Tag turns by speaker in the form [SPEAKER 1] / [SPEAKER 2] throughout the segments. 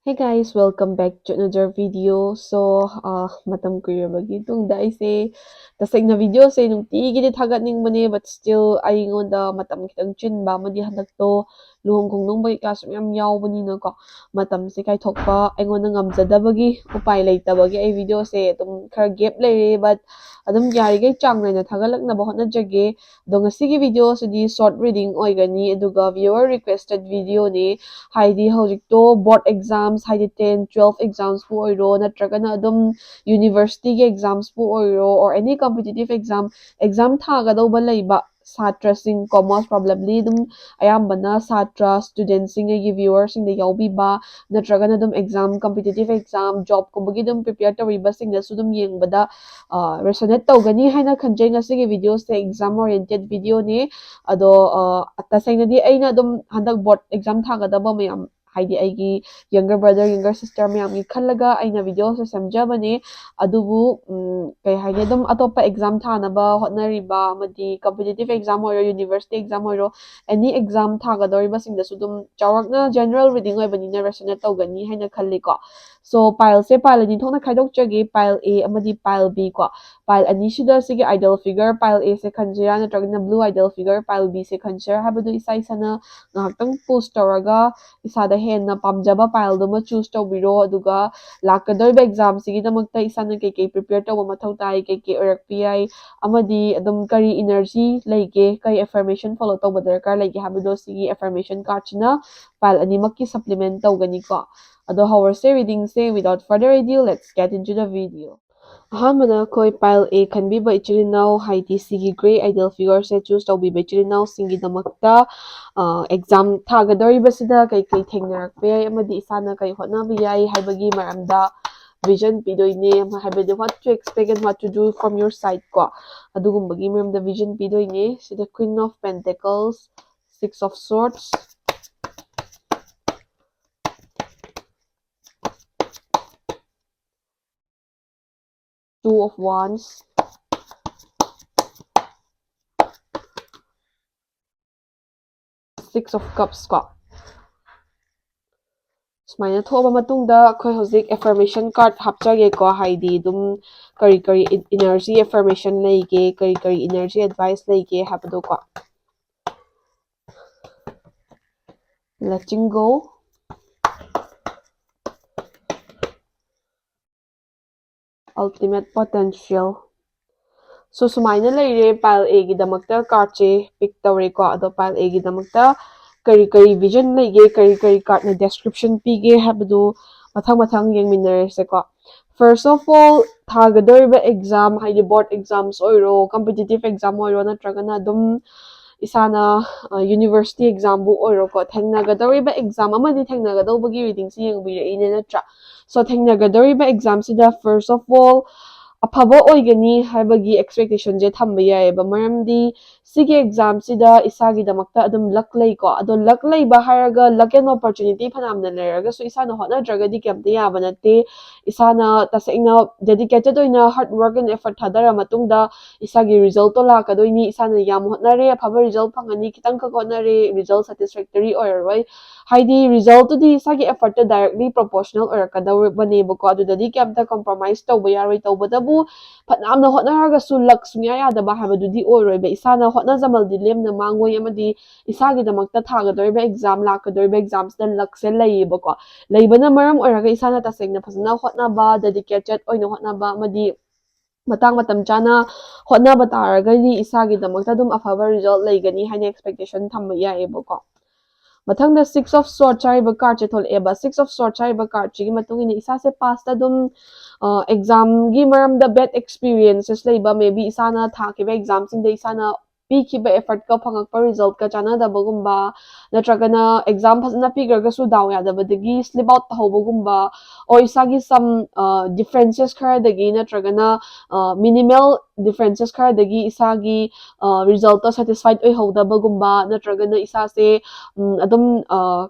[SPEAKER 1] Hey guys, welcome back to another video. So, matam kuirabagi tungda aise tasig na video say nungtigi thagatningbane but still aingonda matam kitang chinba madi hanakto luhong kong nung bai kaso yam yawbani na ko matam se kai thokpa aingonda ngamjadabagi upai leitabagi ai video se tum khar gap leire but adum yari gai changna thagalakna ba hotnajage do ngasigi video sidi short reading oigani aduga viewer requested video ni haidi hojikto board exams haidi 10 12 exams pu oiro natragana adum university ge exams pu oiro or any competitive exam thagado ba leiba satra sing commerce probably dum ayambana satra students sing gi viewers sing de yaubi ba natragana dum exam competitive exam job ko bagi dum prepare to riba sing da sudum yengbada resonate tawgani haina khanjai ngasigi video se exam oriented video ni ado tasayna aina adum handak board exam thagadaba mayam haidi aigi younger brother younger sister mayam gi khallaga aina video se samjabane adubu kai haidi adum atopa exam thanaba hotnariba amadi competitive exam or university exam or any exam thagadoriba singda sudum chawrakna general reading oibani resonate tawgani haina khalli ko so pile se pile ni thona khaidok chagi pile A amadi pile B ko pile ani shida sigi idle figure pile A se khanjira natragna blue idle figure pile B se khanjira habadu isai sana ngahtang post tawraga isada henna pamjaba pile duma choose tawbiro aduga lakadoriba exam sigi damakta isana keke prepare tawba mathau tai keke orakpi ai amadi adum kari energy leige kai affirmation follow tawba darkar leige habadu sigi affirmation card china pile ani makki supplement tawgani ko ado hours reading say without further ado let's get into the video. ꯑꯍꯥꯟꯕꯗ ꯑꯩꯈꯣꯏ pile A ꯈꯟꯕꯤꯕ ꯏꯆꯤꯜ ꯏꯅꯥꯎ ꯍꯥꯏꯗꯤ ꯁꯤꯒꯤ grey ideal ꯐꯤꯒꯔꯁꯦ ꯆꯨꯁ ꯇꯧꯕꯤꯕ ꯏꯆꯤꯜ ꯏꯅꯥꯎꯁꯤꯡꯒꯤꯗꯃꯛꯇ exam ꯊꯥꯒꯗꯧꯔꯤꯕꯁꯤꯗ ꯀꯩꯀꯩ ꯊꯦꯡꯅꯔꯛꯄ ꯌꯥꯏ ꯑꯃꯗꯤ ꯏꯁꯥꯅ ꯀꯩ ꯍꯣꯠꯅꯕ ꯌꯥꯏ ꯍꯥꯏꯕꯒꯤ ꯃꯔꯝꯗ ꯚꯤꯖꯟ ꯄꯤꯗꯣꯏꯅꯦ ꯍꯥꯏꯕꯗꯤ what to expect and what to do from your side ꯀꯣ ꯑꯗꯨꯒꯨꯝꯕꯒꯤ ꯃꯔꯝꯗ ꯚꯤꯖꯟ ꯄꯤꯗꯣꯏꯅꯦ ꯁꯤꯗ Queen of Pentacles, Six of Swords, Two of Wands, Six of Cups ko. Sumaya thoba matungda akhoi hojik affirmation card hapchage ko haidi dum kari energy affirmation leige kari energy advice leige habdo ko. Letting go, ultimate potential. So sumaina leire pile A gi damakta card che pick tawre ko ado pile A gi damakta kari vision leige kari card na description pige habdo mathang yengminarese ko. First of all, thagadoriba exam haidi board exams oiro competitive exam oiro natragana dum isana university exam bu oiro ko thengnagadoriba exam amadi thengnagadobagi reading si yengbire natra. So thengnagadoriba exam sida first of all afaba oigani haibagi expectation je thamba yaeba maramdi sigi exam sida isagi damakta adum luck lei ko ado luck lei ba haraga luck and opportunity phanamna leraga so isana hotna dragadi kemta yaba nate isana tasengna dedicated oina hard work and effort thadara matungda isagi result to lakadoini isana yam hotnare afaba result phangani kitang ka hotnare result satisfactory oiroi haidi result to di isagi effort to directly proportional oirakadaw baneba ko adudadi kemta compromise tawba yaroi tawbadabu ꯐꯅꯥꯝꯅ ꯍꯣꯠꯅꯔꯒꯁꯨ ꯂꯛ ꯁꯨꯡꯌꯥ ꯌꯥꯗꯕ ꯍꯥꯏꯕꯗꯨꯗꯤ ꯑꯣꯏꯔꯣꯏꯕ ꯏꯁꯥꯅ ꯍꯣꯠꯅꯖꯃꯜꯗꯤ ꯂꯦꯝꯅ ꯃꯥꯡꯉꯣꯏ ꯑꯃꯗꯤ ꯏꯁꯥꯒꯤꯗꯃꯛꯇ ꯊꯥꯒꯗꯧꯔꯤꯕ exam ꯂꯥꯛꯀꯗꯧꯔꯤꯕ ꯑꯦꯛꯖꯥꯝꯁꯤꯗ ꯂꯛꯁꯦ ꯂꯩꯌꯦꯕꯀꯣ ꯂꯩꯕꯅ ꯃꯔꯝ ꯑꯣꯏꯔꯒ ꯏꯁꯥꯅ ꯇꯁꯦꯡꯅ ꯐꯖꯅ ꯍꯣꯠꯅꯕ ꯗꯦꯗꯤꯀꯦꯇꯦꯠ ꯑꯣꯏꯅ ꯍꯣꯠꯅꯕ ꯑꯃꯗꯤ ꯃꯇꯥꯡ ꯃꯇꯝ ꯆꯥꯅ ꯍꯣꯠꯅꯕ ꯇꯥꯔꯒꯗꯤ ꯏꯁꯥꯒꯤꯗꯃꯛꯇ ꯑꯗꯨꯝ ꯑꯐꯕ ꯔꯤꯖꯜꯠ ꯂꯩꯒꯅꯤ ꯍꯥꯏꯅ ꯑꯦꯛꯁꯄꯦꯛꯇꯦꯁꯟ ꯊꯝꯕ ꯌꯥꯏꯑꯕꯀꯣ ꯃꯊꯪꯗ ꯁꯤꯛꯁ ꯑꯣꯐ ꯁꯣꯔꯠꯁ ꯍꯥꯏꯔꯤꯕ ꯀꯥꯔꯠꯁꯦ ꯊꯣꯛꯂꯛꯑꯦꯕ ꯁꯤꯛꯁ ꯑꯣꯐ ꯁꯣꯔꯠꯁ ꯍꯥꯏꯔꯤꯕ ꯀꯥꯔꯠꯁꯤꯒꯤ ꯃꯇꯨꯡ ꯏꯟꯅ ꯏꯁꯥꯁꯦ ꯄꯥꯁꯇ ꯑꯗꯨꯝ ꯑꯦꯛꯖꯥꯝꯒꯤ ꯃꯔꯝꯗ ꯕꯦꯗ ꯑꯦꯛꯁꯄꯤꯔꯤꯌꯦꯟꯁꯦꯁ ꯂꯩꯕ ꯃꯦ ꯕꯤ ꯏꯁꯥꯅ ꯊꯥꯈꯤꯕ ꯑꯦꯛꯖꯥꯝꯁꯤꯡꯗ ꯏꯁꯥꯅ ꯄꯤꯈꯤꯕ ꯑꯦꯐꯔꯠꯀ ꯐꯪꯉꯛꯄ ꯔꯤꯖꯜꯠꯀ ꯆꯥꯟꯅꯗꯕꯒꯨꯝꯕ ꯅꯠꯇ꯭ꯔꯒꯅ ꯑꯦꯛꯖꯥꯝ ꯐꯖꯅ ꯄꯤꯈ꯭ꯔꯒꯁꯨ ꯗꯥꯎ ꯌꯥꯗꯕꯗꯒꯤ ꯁ꯭ꯂꯤꯞ ꯑꯥꯎꯠ ꯇꯧꯍꯧꯕꯒꯨꯝꯕ ꯑꯣꯔ ꯏꯁꯥꯒꯤ ꯁꯝ ꯗꯤꯐ꯭ꯔꯦꯟꯁꯦꯁ ꯈꯔꯗꯒꯤ ꯅꯠꯇ꯭ꯔꯒꯅ ꯃꯤꯅꯤꯃꯦꯜ ꯗꯤꯐ꯭ꯔꯦꯟꯁꯦꯁ ꯈꯔꯗꯒꯤ ꯏꯁꯥꯒꯤ ꯔꯤꯖꯜꯠꯇ ꯁꯦꯇꯤꯁꯐꯥꯏꯠ ꯑꯣꯏꯍꯧꯗꯕꯒꯨꯝꯕ ꯅꯠꯇ꯭ꯔꯒꯅ ꯏꯁꯥꯁꯦ ꯑꯗꯨꯝ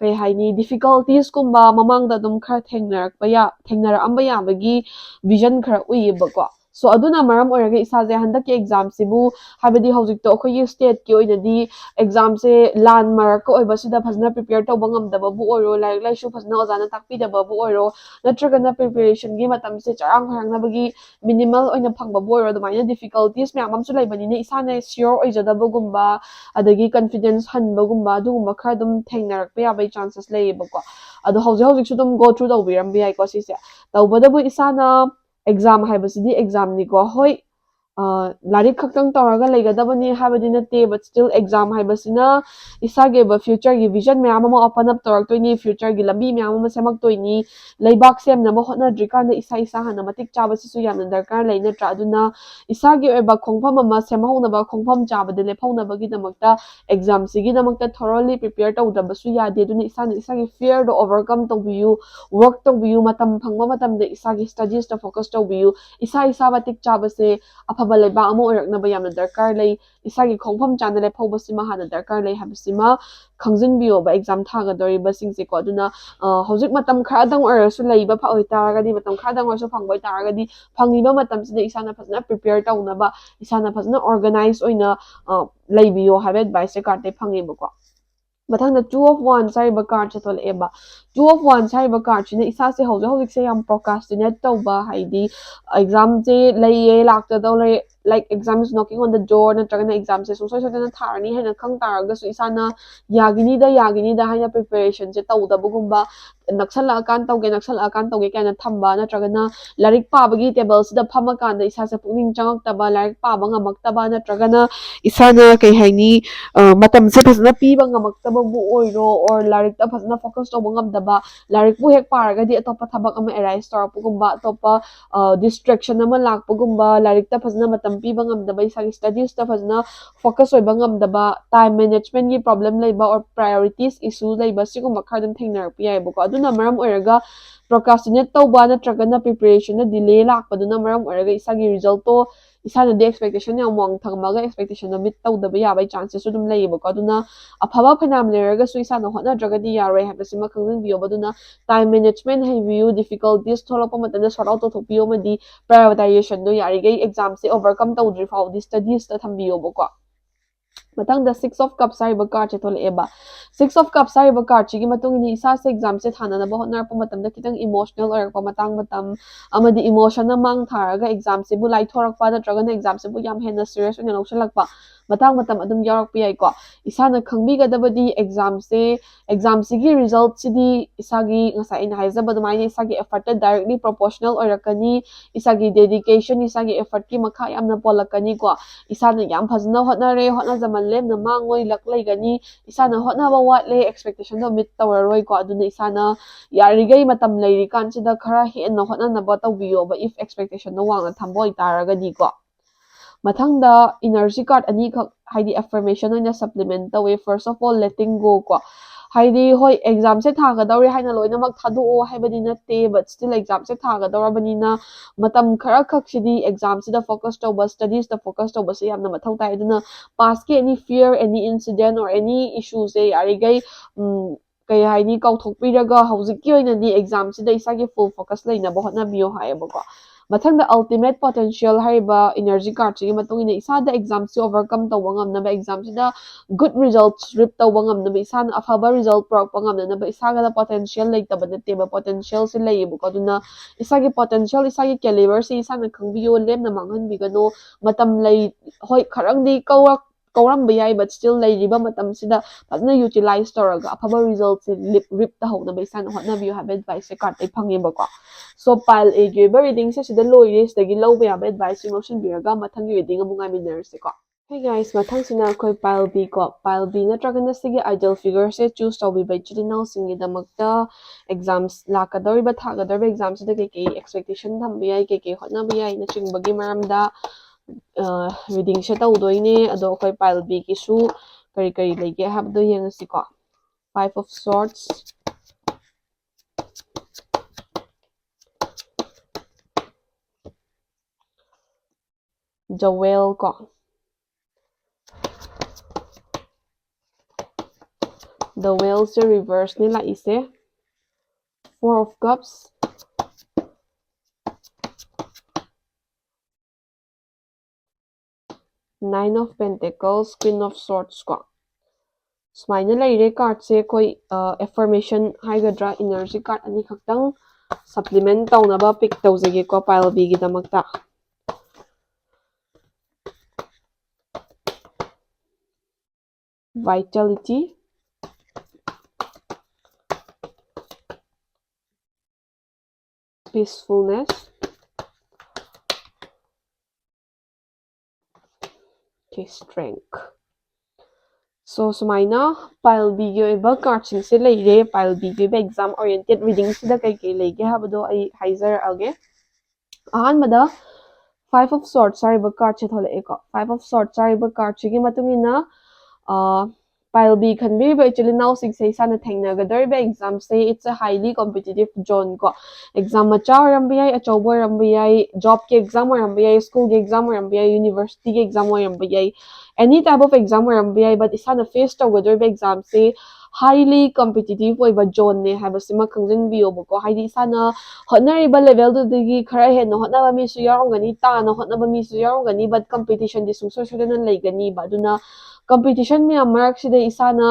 [SPEAKER 1] ꯀꯩ ꯍꯥꯏꯅꯤ ꯗꯤꯐꯤꯀꯜꯇꯤꯁꯀꯨꯝꯕ ꯃꯃꯥꯡꯗ ꯑꯗꯨꯝ ꯈꯔ ꯊꯦꯡꯅꯔꯛꯑꯝꯕ ꯌꯥꯕꯒꯤ ꯚꯤꯖꯟ ꯈꯔ ꯎꯏꯌꯦꯕꯀꯣ So aduna maram oiraga isaje handaki exam sibu habedi hojik to akhoi state ki oinadi exam se lan marak oiba sida phasna prepare tawba ngamdaba bu oiro like shu phasna ojana takpi daba bu oiro natragana preparation gi matam se charang harangna bagi minimal oina phangba bu oiro dumaina difficulties me amam su laibani ne isana sure oijadaba gumba adagi confidence hanba gumba adugumba khara dum thengnarak pe abai chances leibako ado hojik su dum go through tawbiram bi ai ko sise tawbadabu isana exam haibasidi exam ni ko hoi लारिक खक्तंग तौरगा लेगदबनी हाबदी नते but still exam हाइबसिना इसागे ब future गी विजन म्याम अमा ओपन अप तौरक्तोइनी फ्यूचर गी लंबी म्याम अमा सेमक्तोइनी लेबाक सेम नम होनद्रिकान इसा इसा हन मतिक चाबसिसु यामन दरकार लेनत्रा अदुना इसागे ओबा खोंगफम अमा सेमहौनबा खोंगफम चाबदे लेफौनबगी दमक्ता एग्जाम सिगी दमक्ता थोरोली प्रिपेयर तौदबसु यादे अदुना इसाने इसागे फियर दो ओवरकम तौबियु वर्क तौबियु मतम फंगबा मतम दे इसागे स्टडीज द फोकस तौबियु इसा मतिक चाबसे अफब लेबा अमा ओरकनबा यामना दरकार लै इसागी खोंगफम चाना लेफौबसिमा हाना दरकार लै हाबसिमा खंजिनबियोबा एग्जाम थागदोरिबा सिंसे को अदुना हौजिक मतम खरादंग ओरसु लैबा फाओइ तारगदी मतम खरादंग ओरसु फंगबोइ तारगदी फंगिबा मतम सिदे इसाना फजना प्रिपेयर तौनबा इसाना फजना ऑर्गेनाइज ओइना लैबियो हाबे एडवाइस से कार्ड फंगेबको मथंग टू ऑफ वन साइब कार्ड से थोलेबा टू ऑफ वन साइब कार्ड सिने इसा से हौजिक से याम प्रोक्रास्टिनेट तौबा हाइदी एग्जाम से लैये लाक्तदौ लै like exam is knocking on the door natragana exam se so na tharani haina khang taraga su isana yagini da haina preparation se tawda bugumba naksala akan tawge kana thamba natragana larik pa bagi table sida phama kan da isa se pungning changak taba larik pa banga maktaba natragana isana kai haini matam se phasna pi banga maktaba bu oiro or larik ta phasna focus to bangam daba larik bu hek paraga di atopa thabak ama arise tor pugumba atopa distraction ama lak pugumba larik ta phasna matam piba ngamdaba isagi studies ta phasna focus oiba ngamdaba time management gi problem leiba or priorities issue leiba siguma khardam thengnar pi ai boko aduna maram oiraga procrastinate tawba natragana preparation na delay lakpaduna maram oiraga isagi result to isana de expectation yam wang thangmaga expectation na mit tawdaba yabai chances su dum leibako aduna afaba phanam leraga su isana hotna dragadi yaroi habasima khangin biyo baduna time management hay view difficulties tholopa matana sort out to piyo madi prioritization do yari gai exam se overcome tawdri faw di studies ta thambiyo boko matang the 6 of cups hariba card che tholeba 6 of cups hariba card chi gi matung ni isa se exam se thana na ba hotnar pa matam da kitang emotional or pa matam amadi emotion na mang tharaga exam se bu lai thorak pa da dragon exam se bu yam hena serious na loksalak pa matam adum yarak pi ai ko isa na khangbi ga da badi exam se gi result si di isa gi ngasa ina haiza ba mai isa gi effort directly proportional or rakani isa gi dedication isa gi effort ki makha yam na polakani ko isa na yam phajna hotna zaman lem na mangoi laklai gani isa na hotna ba watle expectation do mit tawaroi ko aduna isa na yarigai matam leiri kan sida khara he na hotna na ba tawbiyo ba if expectation no wang thamboi taragadi ko mathangda energy card ani khak haidi affirmation oina supplement tawe first of all letting go ko haidi hoi exam se thagadawri haina loina mak thadu o haibadi na te but still exam se thagadawrabani na matam khara khak sidi exam sida focus to bus studies the focus to bus yamna mathau tai aduna pass ke any fear any incident or any issues e arigai kai haini kauthokpiraga hojiki oina ni exam sida isagi full focus leina ba hotna biyo haibako mathangda ultimate potential hariba energy card chi matungina isada exam se overcome tawba ngamna exam sida good results rip tawba ngamna isana afaba result proc ngamna isaga da potential leitaba nate ba potential se leibu ko duna isagi potential isagi caliber se isana khangbiyo lemna manghan bigano matam lei hoi kharangdi kauram bayai but still leiriba matam sida fazna utilize toraga afaba result se rip ta hona ba isana hotna biyo have advice card ai phange ba ko so pile a gi reading se sida loire dagi lobe ya advice motion biraga mathangi reading amunga miners ko hey guys mathang sina koi pile b ko pile b natragana sigi ideal figure se choose to be by chidinal singi damakta exams lakadori ba thagadori exams da ke expectation thambi ai ke hotna bi ai na chingbagi maramda reading se tawdoine ado koi pile b ki su kari lege habdo yengasi ko 5 of swords Joel ko the whale se reverse nila ise 4 of cups Nine of Pentacles, Queen of Swords ko. Sumaina leire card se koi affirmation haigadra energy card ani khaktang supplement taunaba pick tawjege ko pile B gi damakta. Vitality, peacefulness, okay, strength. So sumaina pile B gi oiba card sing se leire pile B gi exam oriented reading sida kai kai lege habado ai haizer alge. Ahanbada Five of Swords sariba card se thole ko. Five of Swords sariba card sigi matungina pile B khanbiriba actually now sing say sana thainagadariba exam say it's a highly competitive zone ko. Exam macha rambiyai achobo rambiyai job ke exam rambiyai school ke exam rambiyai university ke exam rambiyai any type of exam rambiyai but isana face tawgadariba exam say highly competitive oiba zone ne habasima khangjinbiyo bako haidi isana hotnariba level dudagi khara henna hotnaba mi su yarongani ta na hotnaba mi su yarongani but competition di sungsor sudana laigani baduna competition mi amarak sida isana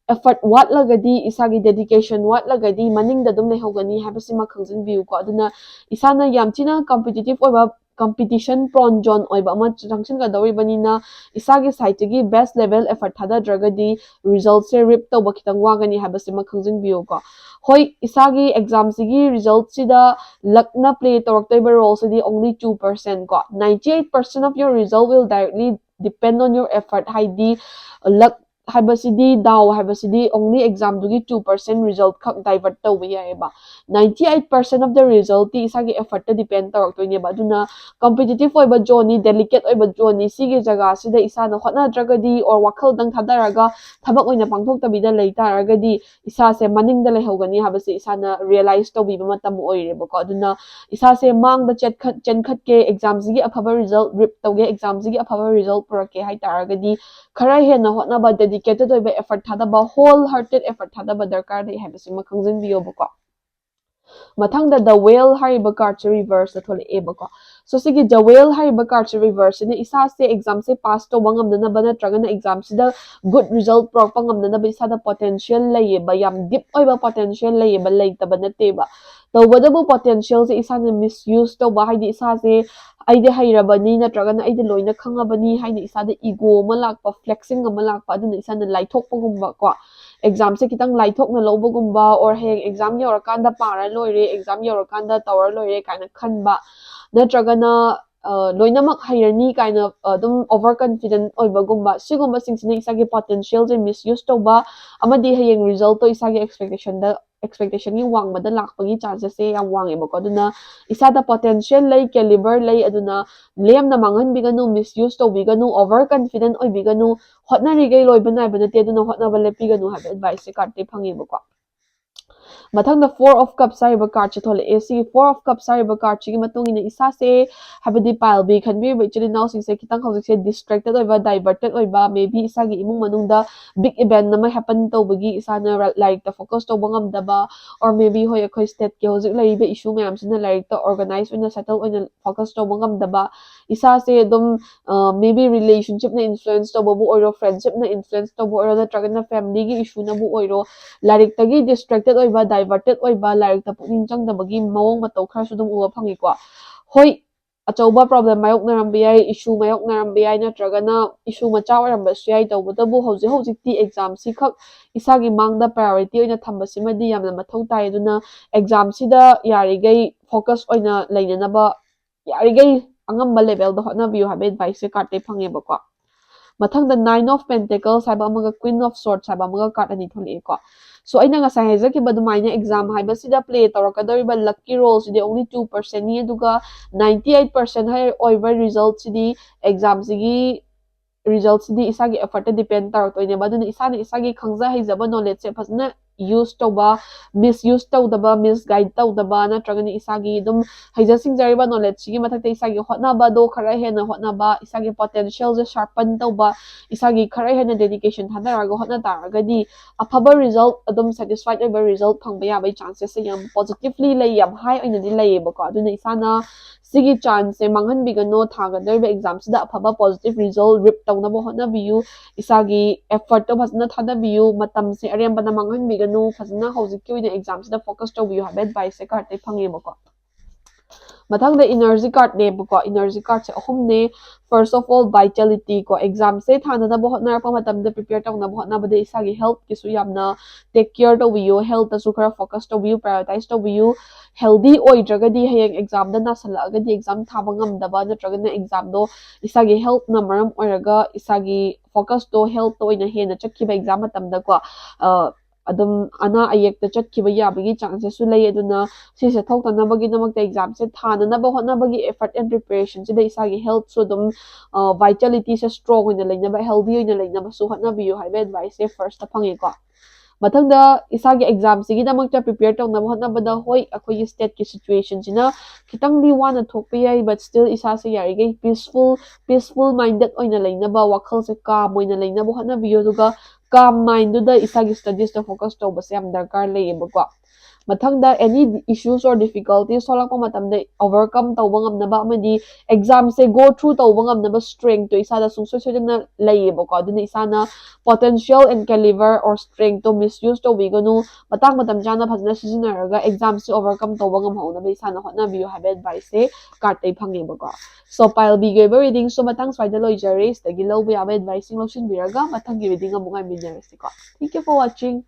[SPEAKER 1] effort watlagadi isagi dedication watlagadi maningda dum lehogani habasima khangjinbiyu ko aduna isana yamchina competitive oiba competition prone zone oiba ama junction ka dawribani na isagi site gi best level effort thada dragadi result se rip to bakitang wagani habasima khangjinbiyu ko hoi isagi exam sigi result sida luckna play toraktoiba role sidi only 2% ko 98% of your result will directly depend on your effort haidi luck habasidi daw habasidi only exam dugi 2% result khak divert tawbi yaeba 98% of the result ti isagi effort ta depend toraktoine ba duna competitive oiba zone delicate oiba zone sigi jaga sida isana hotna dragadi or wakhal dang thadaraga thabak oina pangthok tabida leitaragadi isa se maningda lehogani habase isana realize tawbi ba matam oireba ko aduna isa se mangda chenkhat ke exam sigi aphaba result rip tawge exam sigi aphaba result purake haitaragadi khara hena hotna ba dedicated oiba effort thadaba wholehearted effort thadaba darkar dei habase makhangjinbiyo bako mathangda the whale hariba card se reverse thole ebako so sigi the whale hariba card se reverse ne isa se exam se pass to bangam na bana tragana exam sida good result pro pangam na ba isa da potential layeba yam deep oiba potential layeba leitaba na teba tawbadabu potential se isa ne misuse to ba haidi isa se aide hairabani na tragana aide loina khangabani haina isa da ego ma lakpa flexing ma lakpa aduna isa na laithokpa gumba ko exam se kitang laithok na lobagumba or heng exam yorakanda para loire exam yorakanda tower loire kaina khanba natragana loinamak hairani kaina dum overconfident oibagumba sigumba singsina isagi potential je misuse toba amadi heng result to isagi expectation ni wangmada lakpagi chances se yang wangeba ko aduna isada potential lay caliber lay aduna lemna mangan biganu misuse to biganu overconfident oibiganu hotnarigai loibana banate aduna hotnaba lepiganu have advice card te phangeba ko mathangda four of cups sariba card che thole AC four of cups sariba card chi matungina isa se habadi pile b khanbi ba chili now sing se kitang hojik se distracted oiba diverted oiba maybe isa gi imung manungda big event na may happen to bagi isa na like the focus to bangam daba or maybe hoy akhoi state ke hojik lai be issue mayam sina like to organize oina settle oina focus to bangam daba isa se dum maybe relationship na influence to babu or friendship na influence to bo or na tragana family gi issue na bu oiro larik tagi distracted oiba diverted oiba larik ta pukning changdabagi mawong matau khara su dum uwa phangi ko hoi achauba problem mayok narambiyai issue mayok narambiyai natragana issue macha oirambas yai tawbadabu hojik ti exam si khak isagi mangda priority oina thambasima di yamna mathau tai aduna exam sida yarigai focus oina leinanaba yarigai angamba level da hotnabiyu habe advice card te phangeba ko mathangda nine of pentacles haiba amaga queen of swords haiba amaga card ani thole ko so aina nga sai haja ki badumaina exam haiba sida play torakadoriba lucky roll sidi only 2% ni aduga 98% hai over result sidi exam sigi result sidi isagi effort depend taraktoine baduna isani isagi khangja haijaba knowledge se phasna use toba misuse tawdaba misguide tawdaba natragani isagi dum haija singjariba knowledge sigi mathakte isagi hotnaba do khara hena hotnaba isagi potential je sharpen tawba isagi khara hena dedication thadaraga hotna taragadi afaba result adum satisfied oiba result phangba yabai chances se yam positively lay yam high oina di layeba ko aduna isana sigi chance se manghanbigano thagadorbe exam sida afaba positive result rip tawnaba hotnabiyu isagi effort to phasna thadabiyu matam se arembana manghanbigano phasna hojikki oina exam sida focus tawbiyu habe advice se card te phangibako mathangda energy card ne ko energy card se ahum ne first of all vitality ko exam se thana da bahot na pa matam da prepare taw na bahot na bade isa gi health ki su yamna take care to you health da su khara focus to you prioritize to you healthy oi draga di hayeng exam da na sala ga di exam thaba ngam da ba na draga na exam do isa gi health na maram oiraga isa gi focus to health to ina he na chakki ba exam matam da ko adum ana ayek ta chat kiba yabagi chances su lay aduna sise thoktanabagi namakta exam se thananaba hotnabagi effort and preparation se da isagi health so dum vitality se strong oina lainaba healthy oina lainaba su hotnabiyu haiba advice se first ta phangi ko mathangda isagi exam sigi damakta prepare tawnaba hotnabada hoi akoi state ki situation sina kitangdi wana thokpa yai but still isa se yarige peaceful minded oina lainaba wakhal se calm oina lainaba hotnabiyu duga calm mind da isagi studies to focus to base am darkar leyebako mathangda any issues or difficulties solakpa matamda overcome tawba ngamnaba amadi exam se go through tawba ngamnaba strength to isada sungsoi soidana leyebako aduna isana potential and caliber or strength to misuse to bigonu matang matam jana phajna sijinaraga exam se overcome tawba ngamhauna ba isana hotna biyo have advice se card tay phangebako so pile bigay reading so matang swaida loijare stagi lawba yaba advice sing lawsin biraga matang reading amunga minarasiko thank you for watching